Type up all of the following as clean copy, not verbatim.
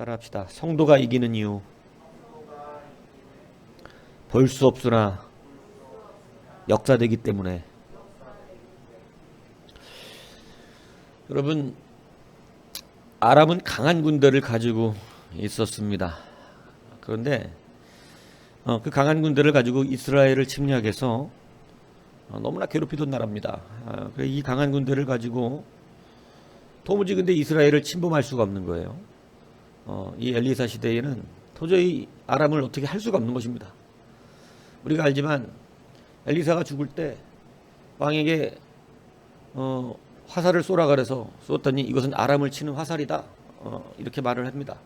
따라합시다. 성도가 이기는 이유. 볼 수 없으나 역사되기 때문에. 여러분, 아람은 강한 군대를 가지고 있었습니다. 그런데 그 강한 군대를 가지고 이스라엘을 침략해서 너무나 괴롭히던 나라입니다. 이 강한 군대를 가지고 도무지 근데 이스라엘을 침범할 수가 없는 거예요. 이 엘리사 시대에는 도저히 아람을 어떻게 할 수가 없는 것입니다. 우리가 알지만 엘리사가 죽을 때 왕에게 화살을 쏘라 그래서 쏘았더니 이것은 아람을 치는 화살이다, 이렇게 말을 합니다.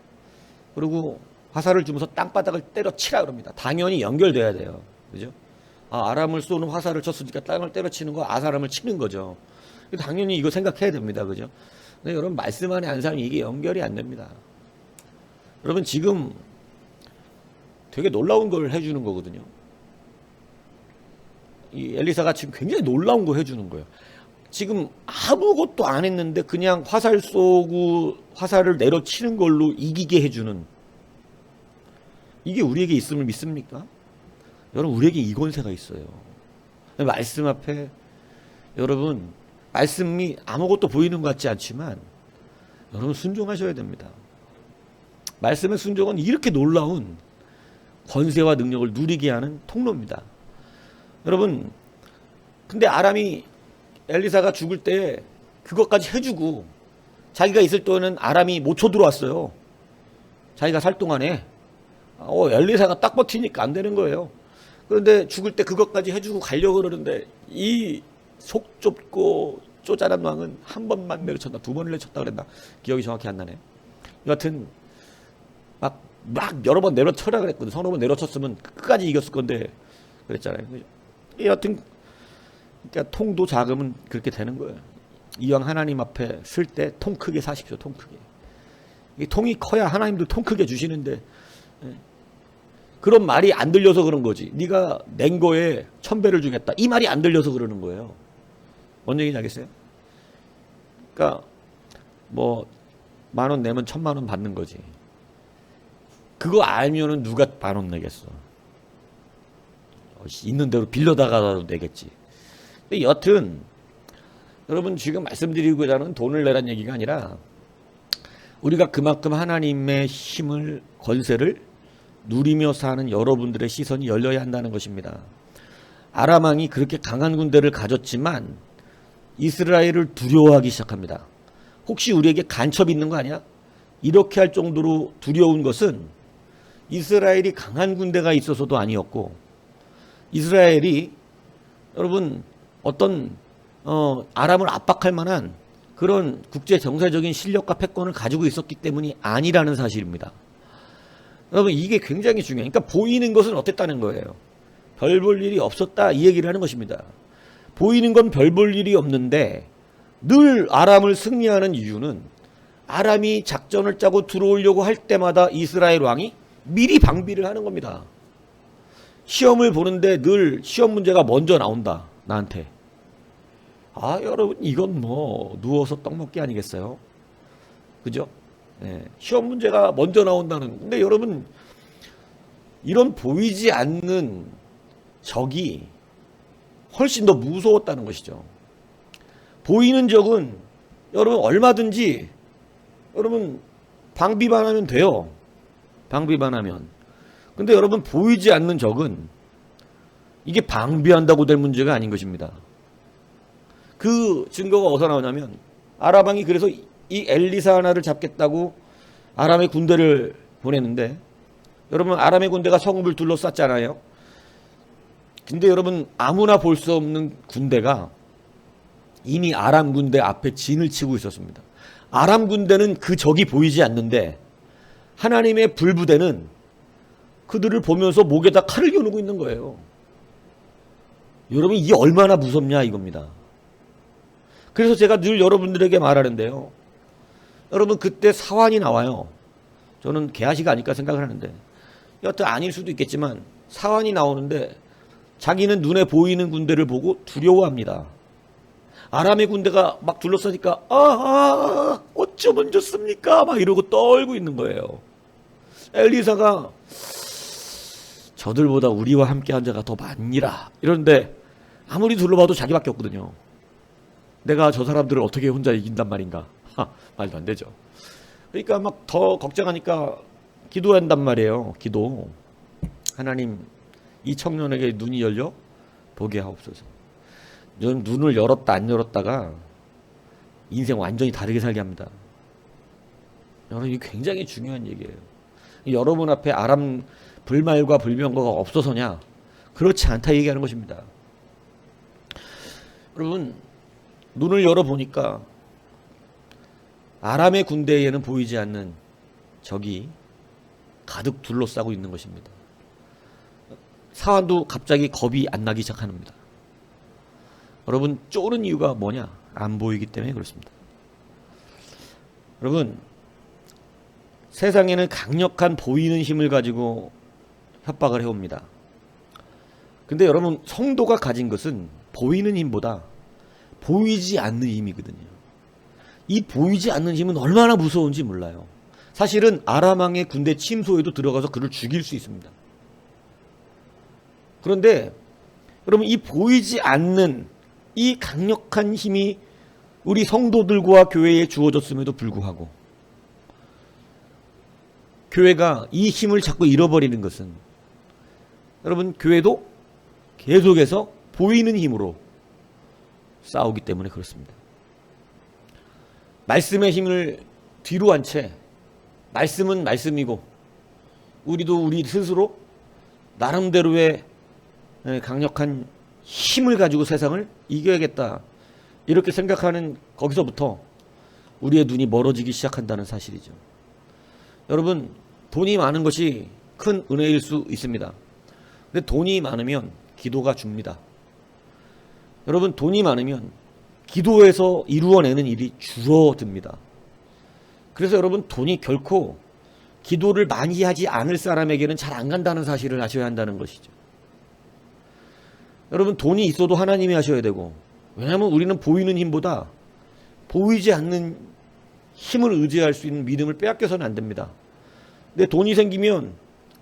그리고 화살을 주면서 땅바닥을 때려치라 그럽니다. 당연히 연결돼야 돼요. 그죠? 아람을 쏘는 화살을 쳤으니까 땅을 때려치는 거 아사람을 치는 거죠. 당연히 이거 생각해야 됩니다. 그죠? 근데 여러분, 말씀 안에 안 살면 이게 연결이 안 됩니다. 여러분, 지금 되게 놀라운 걸 해주는 거거든요. 이 엘리사가 지금 굉장히 놀라운 거 해주는 거예요. 지금 아무것도 안 했는데 그냥 화살 쏘고 화살을 내려치는 걸로 이기게 해주는, 이게 우리에게 있음을 믿습니까? 여러분, 우리에게 이 권세가 있어요. 말씀 앞에 여러분, 말씀이 아무것도 보이는 것 같지 않지만 여러분, 순종하셔야 됩니다. 말씀의 순종은 이렇게 놀라운 권세와 능력을 누리게 하는 통로입니다. 여러분, 근데 아람이 엘리사가 죽을 때 그것까지 해주고 자기가 있을 때는 아람이 못 쳐들어왔어요. 자기가 살 동안에 엘리사가 딱 버티니까 안 되는 거예요. 그런데 죽을 때 그것까지 해주고 가려고 그러는데 이 속 좁고 쪼잔한 왕은 한 번만 내려쳤나 두 번을 내쳤다 그랬나 기억이 정확히 안 나네. 여하튼 막 여러 번 내려쳐라 그랬거든. 서너 번 내려쳤으면 끝까지 이겼을 건데 그랬잖아요. 여하튼 그러니까 통도 작으면 그렇게 되는 거예요. 이왕 하나님 앞에 쓸 때 통 크게 사십시오. 통 크게. 이 통이 커야 하나님도 통 크게 주시는데, 그런 말이 안 들려서 그런 거지. 네가 낸 거에 1000배를 주겠다, 이 말이 안 들려서 그러는 거예요. 뭔 얘기인지 알겠어요? 그러니까 뭐 10,000원 내면 10,000,000원 받는 거지. 그거 알면은 누가 10,000원 내겠어. 있는 대로 빌려다가라도 내겠지. 근데 여튼 여러분, 지금 말씀드리고자 하는 돈을 내란 얘기가 아니라 우리가 그만큼 하나님의 힘을, 권세를 누리며 사는 여러분들의 시선이 열려야 한다는 것입니다. 아람 왕이 그렇게 강한 군대를 가졌지만 이스라엘을 두려워하기 시작합니다. 혹시 우리에게 간첩이 있는 거 아니야? 이렇게 할 정도로 두려운 것은 이스라엘이 강한 군대가 있어서도 아니었고, 이스라엘이 여러분 어떤 아람을 압박할 만한 그런 국제 정세적인 실력과 패권을 가지고 있었기 때문이 아니라는 사실입니다. 여러분, 이게 굉장히 중요해요. 그러니까 보이는 것은 어땠다는 거예요. 별 볼 일이 없었다, 이 얘기를 하는 것입니다. 보이는 건 별 볼 일이 없는데 늘 아람을 승리하는 이유는 아람이 작전을 짜고 들어오려고 할 때마다 이스라엘 왕이 미리 방비를 하는 겁니다. 시험을 보는데 늘 시험 문제가 먼저 나온다, 나한테. 여러분, 이건 뭐 누워서 떡 먹기 아니겠어요? 그죠? 시험 문제가 먼저 나온다는. 근데 여러분, 이런 보이지 않는 적이 훨씬 더 무서웠다는 것이죠. 보이는 적은 여러분 얼마든지 여러분 방비만 하면 돼요. 방비만 하면. 근데 여러분, 보이지 않는 적은 이게 방비한다고 될 문제가 아닌 것입니다. 그 증거가 어디서 나오냐면, 아람 왕이 그래서 이 엘리사 하나를 잡겠다고 아람의 군대를 보냈는데, 여러분, 아람의 군대가 성읍을 둘러쌌잖아요. 근데 여러분, 아무나 볼 수 없는 군대가 이미 아람 군대 앞에 진을 치고 있었습니다. 아람 군대는 그 적이 보이지 않는데 하나님의 불부대는 그들을 보면서 목에다 칼을 겨누고 있는 거예요. 여러분, 이게 얼마나 무섭냐 이겁니다. 그래서 제가 늘 여러분들에게 말하는데요. 여러분, 그때 사환이 나와요. 저는 게하시가 아닐까 생각을 하는데, 여하튼 아닐 수도 있겠지만 사환이 나오는데 자기는 눈에 보이는 군대를 보고 두려워합니다. 아람의 군대가 막 둘러싸니까 어쩌면 좋습니까? 막 이러고 떨고 있는 거예요. 엘리사가 저들보다 우리와 함께한 자가 더 많니라 이러는데 아무리 둘러봐도 자기밖에 없거든요. 내가 저 사람들을 어떻게 혼자 이긴단 말인가. 말도 안 되죠. 그러니까 막 더 걱정하니까 기도한단 말이에요. 기도. 하나님, 이 청년에게 눈이 열려 보게 하옵소서. 눈을 열었다 안 열었다가 인생 완전히 다르게 살게 합니다. 여러분, 이게 굉장히 중요한 얘기예요. 여러분 앞에 아람 불말과 불병거가 없어서냐? 그렇지 않다 얘기하는 것입니다. 여러분, 눈을 열어보니까 아람의 군대에는 보이지 않는 적이 가득 둘러싸고 있는 것입니다. 사환도 갑자기 겁이 안 나기 시작합니다. 여러분, 쫄은 이유가 뭐냐? 안 보이기 때문에 그렇습니다. 여러분, 세상에는 강력한 보이는 힘을 가지고 협박을 해옵니다. 근데 여러분, 성도가 가진 것은 보이는 힘보다 보이지 않는 힘이거든요. 이 보이지 않는 힘은 얼마나 무서운지 몰라요. 사실은 아람왕의 군대 침소에도 들어가서 그를 죽일 수 있습니다. 그런데 여러분, 이 보이지 않는 이 강력한 힘이 우리 성도들과 교회에 주어졌음에도 불구하고 교회가 이 힘을 자꾸 잃어버리는 것은 여러분, 교회도 계속해서 보이는 힘으로 싸우기 때문에 그렇습니다. 말씀의 힘을 뒤로 한 채 말씀은 말씀이고 우리도 우리 스스로 나름대로의 강력한 힘을 가지고 세상을 이겨야겠다 이렇게 생각하는 거기서부터 우리의 눈이 멀어지기 시작한다는 사실이죠. 여러분, 돈이 많은 것이 큰 은혜일 수 있습니다. 근데 돈이 많으면 기도가 줍니다. 여러분, 돈이 많으면 기도에서 이루어내는 일이 줄어듭니다. 그래서 여러분, 돈이 결코 기도를 많이 하지 않을 사람에게는 잘 안 간다는 사실을 아셔야 한다는 것이죠. 여러분, 돈이 있어도 하나님이 하셔야 되고, 왜냐하면 우리는 보이는 힘보다 보이지 않는 힘을 의지할 수 있는 믿음을 빼앗겨서는 안 됩니다. 근데 돈이 생기면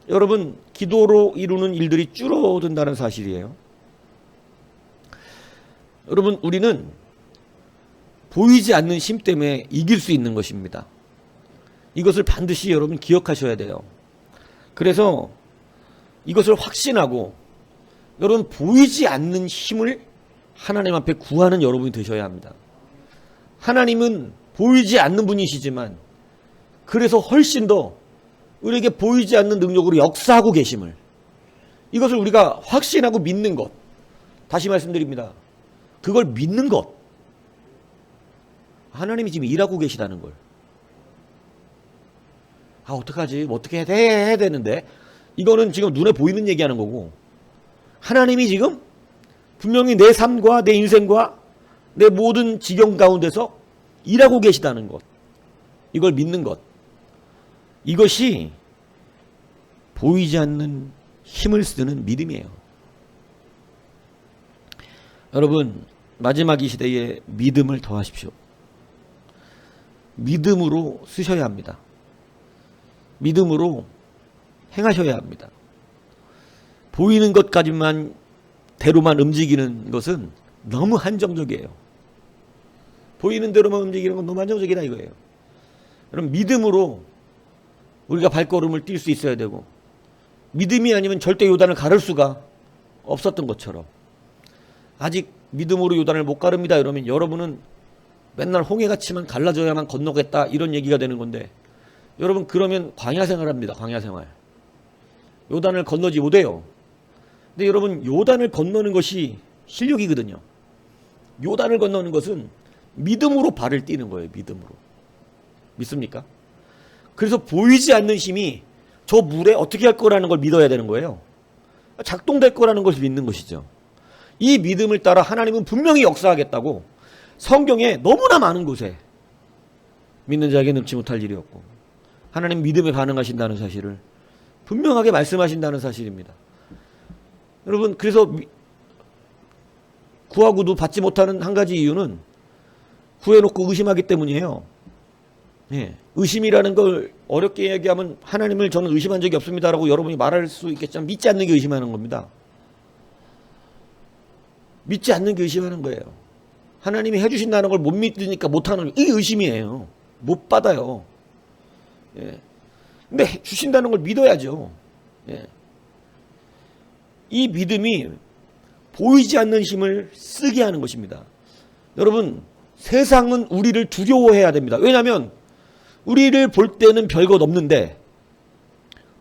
여러분, 기도로 이루는 일들이 줄어든다는 사실이에요. 여러분, 우리는 보이지 않는 힘 때문에 이길 수 있는 것입니다. 이것을 반드시 여러분 기억하셔야 돼요. 그래서 이것을 확신하고 여러분, 보이지 않는 힘을 하나님 앞에 구하는 여러분이 되셔야 합니다. 하나님은 보이지 않는 분이시지만 그래서 훨씬 더 우리에게 보이지 않는 능력으로 역사하고 계심을, 이것을 우리가 확신하고 믿는 것, 다시 말씀드립니다. 그걸 믿는 것, 하나님이 지금 일하고 계시다는 걸. 어떡하지? 어떻게 해야 되는데? 이거는 지금 눈에 보이는 얘기하는 거고, 하나님이 지금 분명히 내 삶과 내 인생과 내 모든 지경 가운데서 일하고 계시다는 것, 이걸 믿는 것, 이것이 보이지 않는 힘을 쓰는 믿음이에요. 여러분, 마지막 이 시대에 믿음을 더하십시오. 믿음으로 쓰셔야 합니다. 믿음으로 행하셔야 합니다. 보이는 것까지만 대로만 움직이는 것은 너무 한정적이에요. 보이는 대로만 움직이는 건 너무 한정적이다 이거예요. 여러분, 믿음으로 우리가 발걸음을 뛸 수 있어야 되고, 믿음이 아니면 절대 요단을 가를 수가 없었던 것처럼, 아직 믿음으로 요단을 못 가릅니다 이러면 여러분은 맨날 홍해같이만 갈라져야만 건너겠다 이런 얘기가 되는 건데, 여러분, 그러면 광야 생활합니다. 광야 생활. 요단을 건너지 못해요. 근데 여러분, 요단을 건너는 것이 실력이거든요. 요단을 건너는 것은 믿음으로 발을 띄는 거예요. 믿음으로. 믿습니까? 그래서 보이지 않는 힘이 저 물에 어떻게 할 거라는 걸 믿어야 되는 거예요. 작동될 거라는 것을 믿는 것이죠. 이 믿음을 따라 하나님은 분명히 역사하겠다고 성경에 너무나 많은 곳에 믿는 자에게 능치 못할 일이 없고, 하나님 믿음에 반응하신다는 사실을 분명하게 말씀하신다는 사실입니다. 여러분, 그래서 구하고도 받지 못하는 한 가지 이유는 구해놓고 의심하기 때문이에요. 예, 의심이라는 걸 어렵게 얘기하면 하나님을 저는 의심한 적이 없습니다라고 여러분이 말할 수 있겠지만 믿지 않는 게 의심하는 겁니다. 믿지 않는 게 의심하는 거예요. 하나님이 해주신다는 걸 못 믿으니까 못하는 이 의심이에요. 못 받아요. 예. 근데 주신다는 걸 믿어야죠. 예. 이 믿음이 보이지 않는 힘을 쓰게 하는 것입니다. 여러분, 세상은 우리를 두려워해야 됩니다. 왜냐하면 우리를 볼 때는 별것 없는데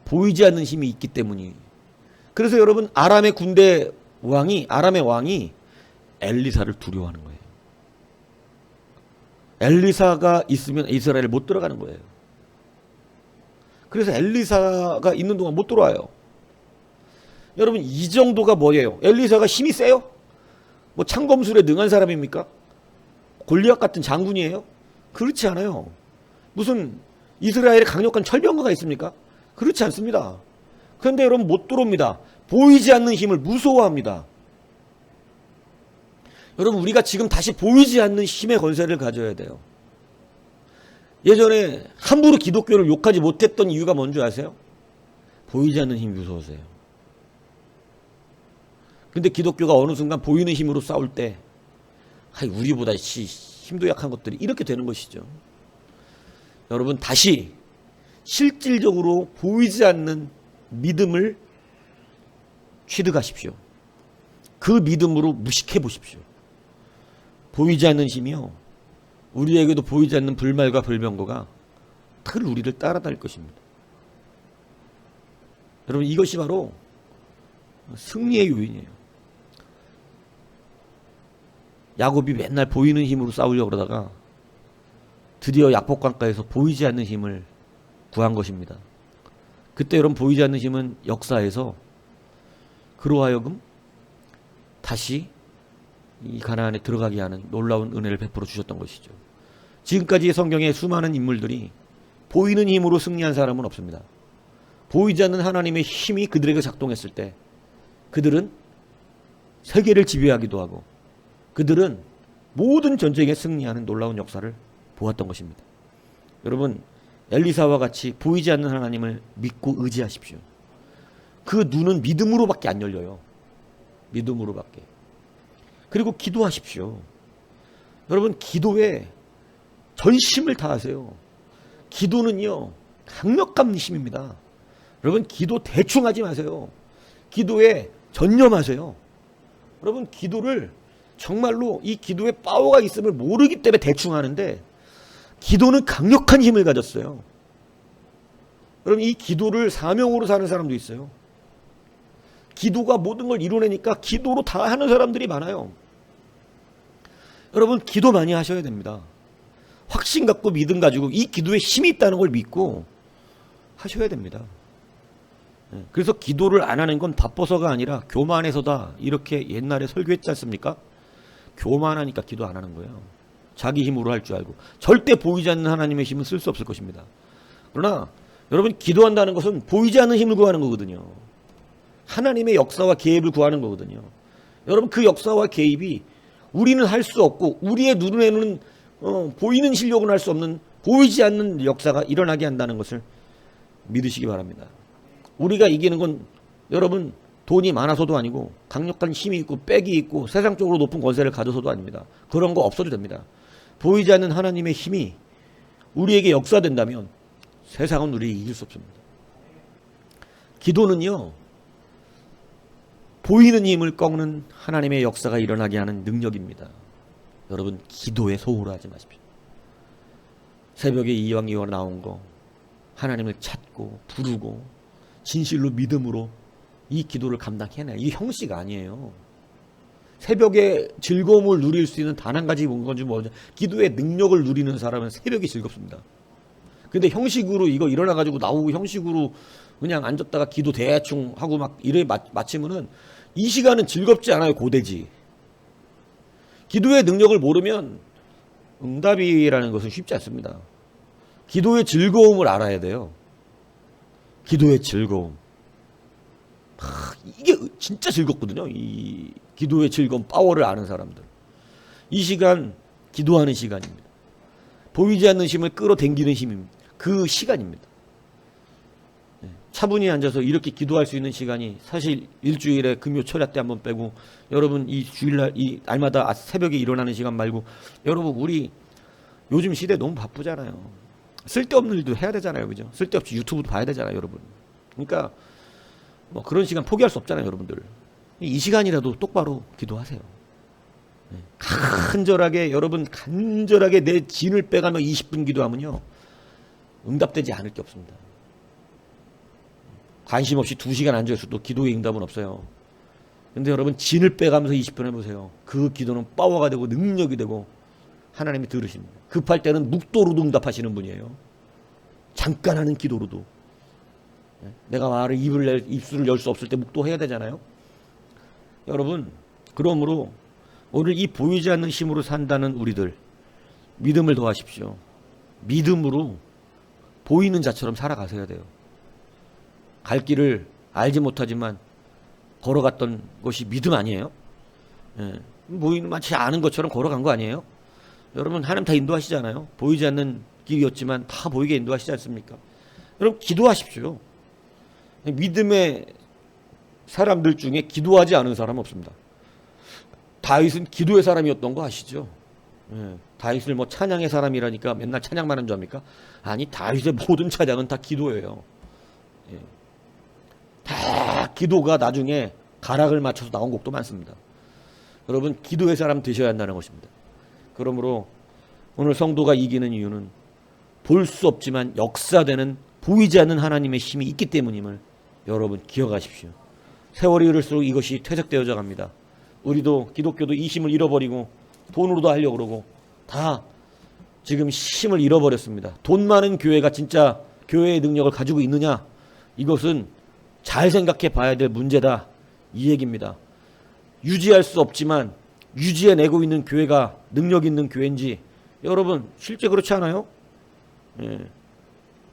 보이지 않는 힘이 있기 때문이. 그래서 여러분, 아람의 왕이 엘리사를 두려워하는 거예요. 엘리사가 있으면 이스라엘을 못 들어가는 거예요. 그래서 엘리사가 있는 동안 못 들어와요. 여러분, 이 정도가 뭐예요? 엘리사가 힘이 세요? 뭐 창검술에 능한 사람입니까? 골리앗 같은 장군이에요? 그렇지 않아요. 무슨 이스라엘에 강력한 철병가가 있습니까? 그렇지 않습니다. 그런데 여러분 못 들어옵니다. 보이지 않는 힘을 무서워합니다. 여러분, 우리가 지금 다시 보이지 않는 힘의 권세를 가져야 돼요. 예전에 함부로 기독교를 욕하지 못했던 이유가 뭔지 아세요? 보이지 않는 힘이 무서워서요. 근데 기독교가 어느 순간 보이는 힘으로 싸울 때 우리보다 힘도 약한 것들이 이렇게 되는 것이죠. 여러분, 다시 실질적으로 보이지 않는 믿음을 취득하십시오. 그 믿음으로 무식해 보십시오. 보이지 않는 힘이요, 우리에게도 보이지 않는 불말과 불병거가 늘 우리를 따라다닐 것입니다. 여러분, 이것이 바로 승리의 요인이에요. 야곱이 맨날 보이는 힘으로 싸우려고 그러다가 드디어 야복강가에서 보이지 않는 힘을 구한 것입니다. 그때 여러분, 보이지 않는 힘은 역사에서 그로 하여금 다시 이 가나안에 들어가게 하는 놀라운 은혜를 베풀어 주셨던 것이죠. 지금까지 성경의 수많은 인물들이 보이는 힘으로 승리한 사람은 없습니다. 보이지 않는 하나님의 힘이 그들에게 작동했을 때 그들은 세계를 지배하기도 하고 그들은 모든 전쟁에 승리하는 놀라운 역사를 보았던 것입니다. 여러분, 엘리사와 같이 보이지 않는 하나님을 믿고 의지하십시오. 그 눈은 믿음으로밖에 안 열려요. 믿음으로밖에. 그리고 기도하십시오. 여러분, 기도에 전심을 다하세요. 기도는요, 강력한 힘입니다. 여러분, 기도 대충 하지 마세요. 기도에 전념하세요. 여러분, 기도를 정말로 이 기도에 파워가 있음을 모르기 때문에 대충 하는데 기도는 강력한 힘을 가졌어요. 여러분, 이 기도를 사명으로 사는 사람도 있어요. 기도가 모든 걸 이루내니까 기도로 다 하는 사람들이 많아요. 여러분, 기도 많이 하셔야 됩니다. 확신 갖고 믿음 가지고 이 기도에 힘이 있다는 걸 믿고 하셔야 됩니다. 그래서 기도를 안 하는 건 바빠서가 아니라 교만해서다, 이렇게 옛날에 설교했지 않습니까? 교만하니까 기도 안 하는 거예요. 자기 힘으로 할 줄 알고. 절대 보이지 않는 하나님의 힘은 쓸 수 없을 것입니다. 그러나 여러분, 기도한다는 것은 보이지 않는 힘을 구하는 거거든요. 하나님의 역사와 개입을 구하는 거거든요. 여러분, 그 역사와 개입이 우리는 할 수 없고 우리의 눈에는 보이는 실력은 할 수 없는 보이지 않는 역사가 일어나게 한다는 것을 믿으시기 바랍니다. 우리가 이기는 건 여러분, 돈이 많아서도 아니고 강력한 힘이 있고 빽이 있고 세상적으로 높은 권세를 가져서도 아닙니다. 그런 거 없어도 됩니다. 보이지 않는 하나님의 힘이 우리에게 역사된다면 세상은 우리를 이길 수 없습니다. 기도는요, 보이는 힘을 꺾는 하나님의 역사가 일어나게 하는 능력입니다. 여러분, 기도에 소홀하지 마십시오. 새벽에 이왕이와 나온 거 하나님을 찾고 부르고 진실로 믿음으로 이 기도를 감당해내. 이게 형식 아니에요. 새벽에 즐거움을 누릴 수 있는 단 한 가지 뭔지 뭐죠? 기도의 능력을 누리는 사람은 새벽이 즐겁습니다. 근데 형식으로 이거 일어나가지고 나오고 형식으로 그냥 앉았다가 기도 대충 하고 막 이래 마치면은 이 시간은 즐겁지 않아요. 고되지. 기도의 능력을 모르면 응답이라는 것은 쉽지 않습니다. 기도의 즐거움을 알아야 돼요. 기도의 즐거움. 이게 진짜 즐겁거든요. 이 기도의 즐거움, 파워를 아는 사람들. 이 시간 기도하는 시간입니다. 보이지 않는 힘을 끌어당기는 힘입니다. 그 시간입니다. 차분히 앉아서 이렇게 기도할 수 있는 시간이 사실 일주일에 금요 철야 때 한번 빼고 여러분 이 주일날 이 날마다 새벽에 일어나는 시간 말고 여러분 우리 요즘 시대 너무 바쁘잖아요. 쓸데없는 일도 해야 되잖아요. 그죠? 쓸데없이 유튜브도 봐야 되잖아요, 여러분. 그러니까 뭐 그런 시간 포기할 수 없잖아요, 여러분들. 이 시간이라도 똑바로 기도하세요. 간절하게 여러분 간절하게 내 진을 빼가며 20분 기도하면요. 응답되지 않을 게 없습니다. 관심 없이 2시간 앉아있어도 기도의 응답은 없어요. 근데 여러분 진을 빼가면서 20분 해보세요. 그 기도는 파워가 되고 능력이 되고 하나님이 들으십니다. 급할 때는 묵도로도 응답하시는 분이에요. 잠깐 하는 기도로도. 내가 말을 입술을 열 수 없을 때 묵도해야 되잖아요. 여러분 그러므로 오늘 이 보이지 않는 힘으로 산다는 우리들 믿음을 더하십시오. 믿음으로 보이는 자처럼 살아가셔야 돼요. 갈 길을 알지 못하지만 걸어갔던 것이 믿음 아니에요? 보이는 마치 아는 것처럼 걸어간 거 아니에요? 여러분 하나님 다 인도하시잖아요. 보이지 않는 길이었지만 다 보이게 인도하시지 않습니까? 여러분 기도하십시오. 믿음의 사람들 중에 기도하지 않은 사람은 없습니다. 다윗은 기도의 사람이었던 거 아시죠? 다윗을 뭐 찬양의 사람이라니까 맨날 찬양만 한 줄 압니까? 아니 다윗의 모든 찬양은 다 기도예요. 다 기도가 나중에 가락을 맞춰서 나온 곡도 많습니다. 여러분 기도의 사람 되셔야 한다는 것입니다. 그러므로 오늘 성도가 이기는 이유는 볼 수 없지만 역사되는 보이지 않는 하나님의 힘이 있기 때문임을 여러분 기억하십시오. 세월이 흐를수록 이것이 퇴색되어져 갑니다. 우리도 기독교도 이 힘을 잃어버리고 돈으로도 하려고 그러고 다 지금 힘을 잃어버렸습니다. 돈 많은 교회가 진짜 교회의 능력을 가지고 있느냐? 이것은 잘 생각해 봐야 될 문제다. 이 얘기입니다. 유지할 수 없지만 유지해내고 있는 교회가 능력 있는 교회인지 여러분 실제 그렇지 않아요?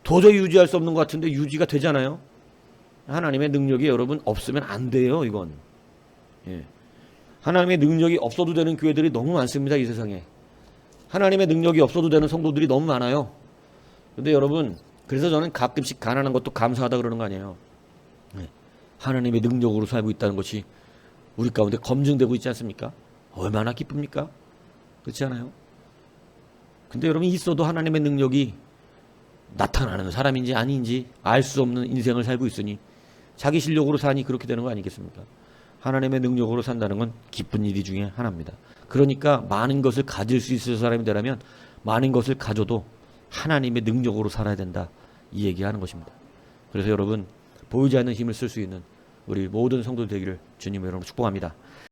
도저히 유지할 수 없는 것 같은데 유지가 되잖아요. 하나님의 능력이 여러분 없으면 안 돼요. 이건 하나님의 능력이 없어도 되는 교회들이 너무 많습니다. 이 세상에 하나님의 능력이 없어도 되는 성도들이 너무 많아요. 근데 여러분 그래서 저는 가끔씩 가난한 것도 감사하다 그러는 거 아니에요. 하나님의 능력으로 살고 있다는 것이 우리 가운데 검증되고 있지 않습니까? 얼마나 기쁩니까? 그렇지 않아요? 근데 여러분 있어도 하나님의 능력이 나타나는 사람인지 아닌지 알 수 없는 인생을 살고 있으니 자기 실력으로 사니 그렇게 되는 거 아니겠습니까? 하나님의 능력으로 산다는 건 기쁜 일이 중에 하나입니다. 그러니까 많은 것을 가질 수 있을 사람이 되라면 많은 것을 가져도 하나님의 능력으로 살아야 된다. 이 얘기하는 것입니다. 그래서 여러분 보이지 않는 힘을 쓸 수 있는 우리 모든 성도들 되기를 주님으로 여러분 축복합니다.